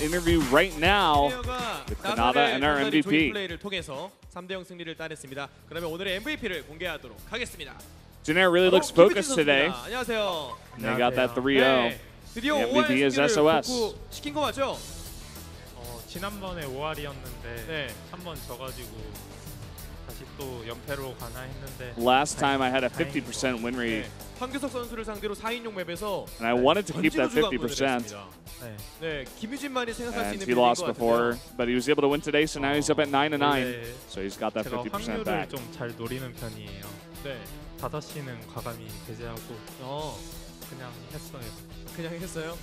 interview right now with Kanata and our MVP. 플레이를 통해서 3대0 승리를 따냈습니다. 그러면 오늘의 MVP를 공개하도록 하겠습니다. Janair really looks focused today. 안녕하세요. And they got that 3-0. 네, 드디어 The 5할 MVP is 승리를 SOS. 시킨 거 맞죠? 지난번에 5할이었는데 네. 한 번 져가지고 다시 또 연패로 가나 했는데 Last time I had a 50% win rate, 황규석 선수를 상대로 4인용 맵에서 and I wanted to keep that 전진 우주 50%. 강구를 네. 네, 김유진만이 생각할 수 And 있는 he lost 빌드인 것 before, 같은데요. but he was able to win today, so now he's up at 9-9. 원래 So he's got that 제가 50% 확률을 back. 좀 잘 노리는 편이에요. 네. 5시는 과감히 배제하고 그냥 했어요. 그냥 했어요.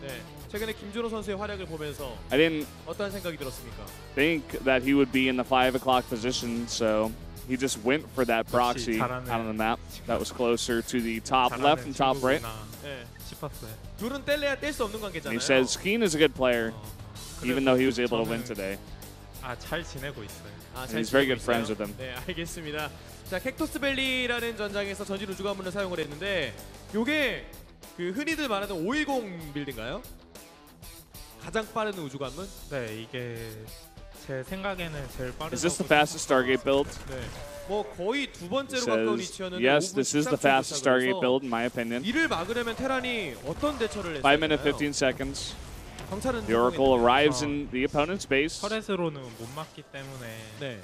네. 네. 최근에 김준호 선수의 활약을 보면서 I didn't 어떠한 생각이 들었습니까? think that he would be in the 5 o'clock position, so he just went for that proxy out on the map that was closer to the top left and top right. 네. 싶었어요. 둘은 뗄래야 뗄 수 없는 And 관계잖아요. he says Skeen is a good player, even though he was able to win today. 잘 지내고 있어요. And he's very good friends with him. 네, 알겠습니다. 자, 캡토스 밸리라는 전장에서 전진 우주 관문을 사용을 했는데 요게 그 흔히들 말하는 510 빌드인가요? 가장 빠른 우주 관문? 네, 이게 제 생각에는 제일 빠르다고. Is this the fastest Stargate build? 네. 뭐 거의 두 He 번째로 가까운 says, 위치였는데 yes, this is the fastest Stargate build in my opinion. 이를 막으려면 테란이 어떤 대처를 했어요? 5 minutes 15 seconds. 경찰은 The Oracle arrives 어. in the opponent's base. 터렛으로는 못 막기 때문에 네.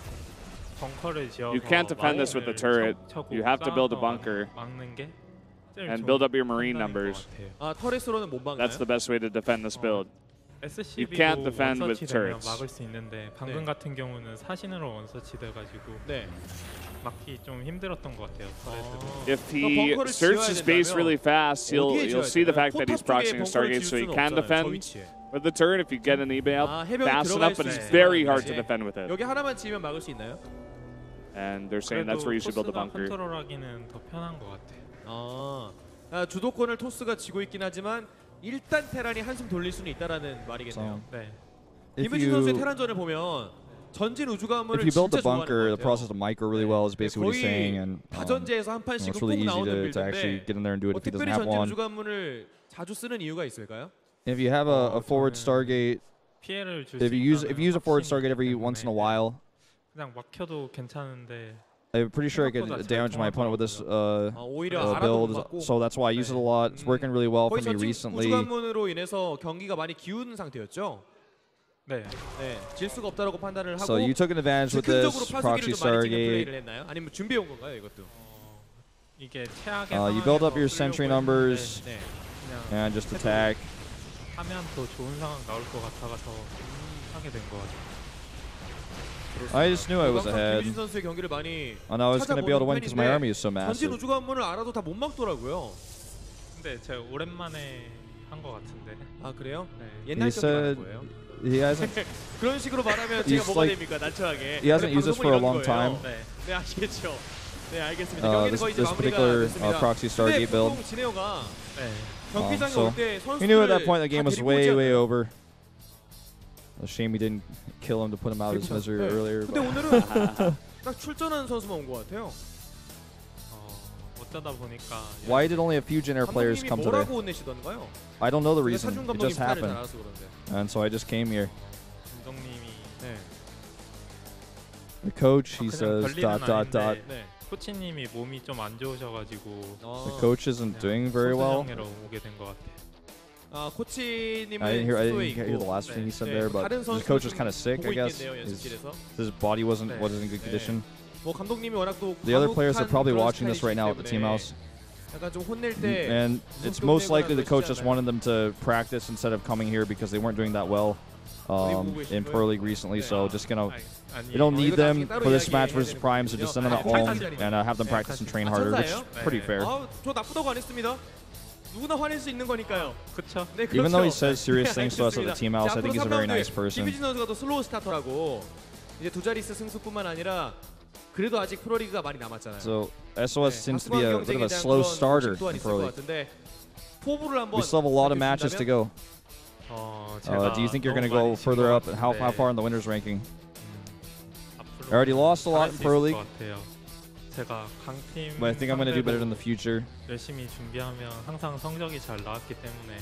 벙커를 지어서 You can't defend this with the turret. You have to build a bunker 막는 게 제일 and 좋은 build up your marine 판단인 것 numbers. 같아요. 아, 터렛으로는 못 막나요? That's the best way to defend this build. SCB도 can't defend with 원서치 되면 turrets. 막을 수 있는데 방금 네. 같은 경우는 사신으로 원서치 돼가지고 네. 막기 좀 힘들었던 것 같아요. 터렛으로. If he searches his base really fast, you'll see the fact that he's proxying a Stargate, so he can defend with the turret if you get an eBay out fast enough, but it's very hard to defend with it. 여기 하나만 지으면 막을 수 있나요? And they're saying that's where you should build a 토스가 bunker. 컨트롤하기는 더 편한 것 같아요. 주도권을 토스가 쥐고 있긴 하지만 일단 테란이 한숨 돌릴 수는 있다라는 말이겠네요. 네. 김유진 선수의 테란전을 보면 전진 우주 가문을 If you build 진짜 the bunker, the 좋아하는 것 process 같아요. of micro really well is basically what he's saying, and 다전제에서 한 판씩은 it's 꼭 really easy 나오는 to actually 빌드인데 get in there and do it if he doesn't 특별히 have 전진 one. 우주 가문을 자주 쓰는 이유가 있을까요? If you have a forward Stargate, 피해를 줄 if 수 you 있다면 use a forward 확신이 Stargate every 있기 once in a 때문에 while, 그냥 막혀도 괜찮은데 I'm pretty sure I could 생각보다 잘 damage my opponent with this 오히려 알아도 못 맞고 build, so that's why I use it a lot. It's working really well for 거의 me 전진 우주 recently. 가문으로 인해서 경기가 많이 기운 상태였죠. 네. 네, 질 수가 없다라고 판단을 하고 So you took an advantage with 즉흥적으로 this 파수기를 proxy 좀 많이 찍는 플레이를 Stargate. 했나요? 아니면 준비해 온 건가요, 이것도? 이게 최악의 You build up your 상황에서 sentry 쓰려고 numbers 네. 그냥 and just attack. 하면 더 좋은 상황 나올 것 같아서 하게 된 것 같아요. I just knew I was 항상 ahead. 김유진 선수의 경기를 많이 I know I was going to be able to win because my 찾아보는 army is so 전진 massive. 우주 관문을 알아도 다 못 막더라고요. 근데 제가 오랜만에 한 것 같은데. 아, 그래요? 네. 옛날 He 경기 말하는 said 거예요. he hasn't 그런 식으로 말하면 He's 제가 뭐가 like- 됩니까? 난처하게. he hasn't 원래 used this for a 방송은 long 이런 time. 거예요. 네, 아시겠죠? 네, 알겠습니다. 경기는 This 거의 이제 마무리가 particular 됐습니다. proxy 근데 Stargate build. 보통 진에어가 네. 경기장에 so 올 때 He knew at that 선수들을 point the game 다 was 데리고 way, 오지 way 않나요? over. A shame he didn't kill him to put him out of his misery 네. earlier. 근데 But 오늘은 딱 출전하는 선수만 온 것 같아요. 어쩌다 보니까 why did only a few Jin Air players 감독님이 come today? 뭐라고 혼내시던가요? I don't know the 제가 reason. 차준 It 감독님 just 스타일을 잘 happened, 알아서 그런데. and so I just came here. 감독님이 네. The coach, he 그냥 says 별일은 dot dot dot. 아닌데 네. 코치님이 몸이 좀 안 좋으셔가지고 The coach isn't doing very well. 소수정예로 오게 된 것 같아요. 코치님은 I didn't 숙소에 hear 있고 the last thing he said 네, there, but 다른 the coach was 선수들은 kind of sick, 보고 I guess. 있겠네요, 연습실에서. His body wasn't 네. in good condition. 뭐 감독님이 워낙 또 The other players are 과묵한 probably 그런 watching this right now at the 스타일이시기 team 때문에 house. 약간 좀 혼낼 때 And it's most likely the coach just wanted them to practice instead of coming here because they weren't doing that well in Pro League recently. So just gonna, you don't need them for this match versus Prime, so just send them at home and have them practice and train harder, which is pretty fair. 저 나쁘다고 안 했습니다. 누구나 화낼 수 있는 거니까요. 그렇죠. 네, 그렇죠. Even though he says serious 네, things to us at the 알겠습니다. team house, 자, I think he's a 앞으로 very nice 3라운드에 person. 김유진 선수가 또 슬로우 스타터라고 이제 두 자릿수 승수뿐만 아니라 그래도 아직 프로리그가 많이 남았잖아요. So SOS seems to be a bit of a 경쟁에 slow 대한 그런 starter 또한 in 있을 Pro 것 League. 같은데 포부를 한번 We still have a lot of matches to go. 제가 Do you think you're going to 너무 go 많이 further up? 진 How 것 far in 같은데 the winners ranking? 앞으로 I already lost a lot in 잘할 수 Pro 있을 League, 것 같아요. 제가 강팀 but I think I'm going to do better in the future. 열심히 준비하면 항상 성적이 잘 나왔기 때문에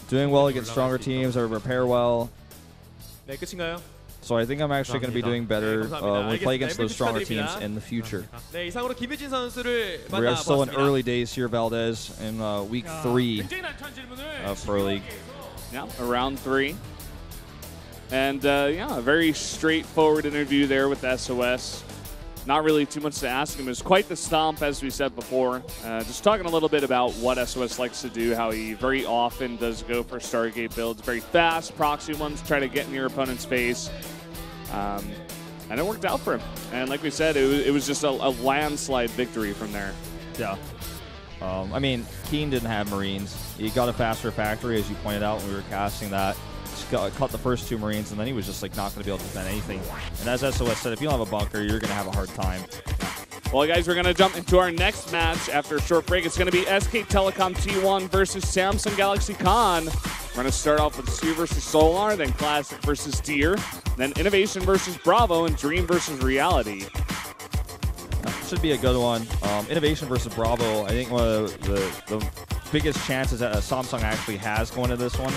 Doing well against stronger teams, I repair well. 네, 끝인가요? So I think I'm actually going to be doing better when we play against those stronger teams in the future. 네, 이상으로 김유진 선수를 We are still in 만나보았습니다. early days here, Valdez, in week 3 of Pro League. Yeah, around 3. And yeah, a very straightforward interview there with SOS. Not really too much to ask him. It was quite the stomp, as we said before. Just talking a little bit about what SOS likes to do, how he very often does go for Stargate builds. Very fast, proxy ones, try to get in your opponent's face. And it worked out for him. And like we said, it was just a landslide victory from there. Yeah. I mean, Keen didn't have Marines. He got a faster factory, as you pointed out when we were casting that. Cut the first 2 Marines, and then he was just like not going to be able to defend anything. And as SOS said, if you don't have a bunker, you're going to have a hard time. Well, guys, we're going to jump into our next match after a short break. It's going to be SK Telecom T1 versus Samsung Galaxy Con. We're going to start off with Sphere versus Solar, then Classic versus Deer, then Innovation versus Bravo, and Dream versus Reality. Should be a good one. Innovation versus Bravo, I think one of the biggest chances that Samsung actually has going to this one.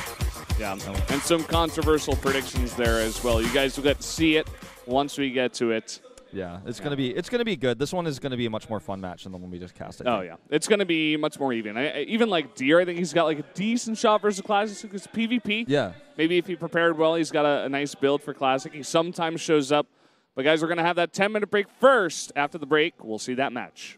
Yeah, and some controversial predictions there as well. You guys will get to see it once we get to it. Yeah, it's gonna be good. This one is gonna be a much more fun match than the one we just cast. Oh yeah, it's gonna be much more even. Even like Deer, I think he's got like a decent shot versus Classic because PvP. Yeah. Maybe if he prepared well, he's got a nice build for Classic. He sometimes shows up. But guys, we're gonna have that 10-minute break first. After the break, we'll see that match.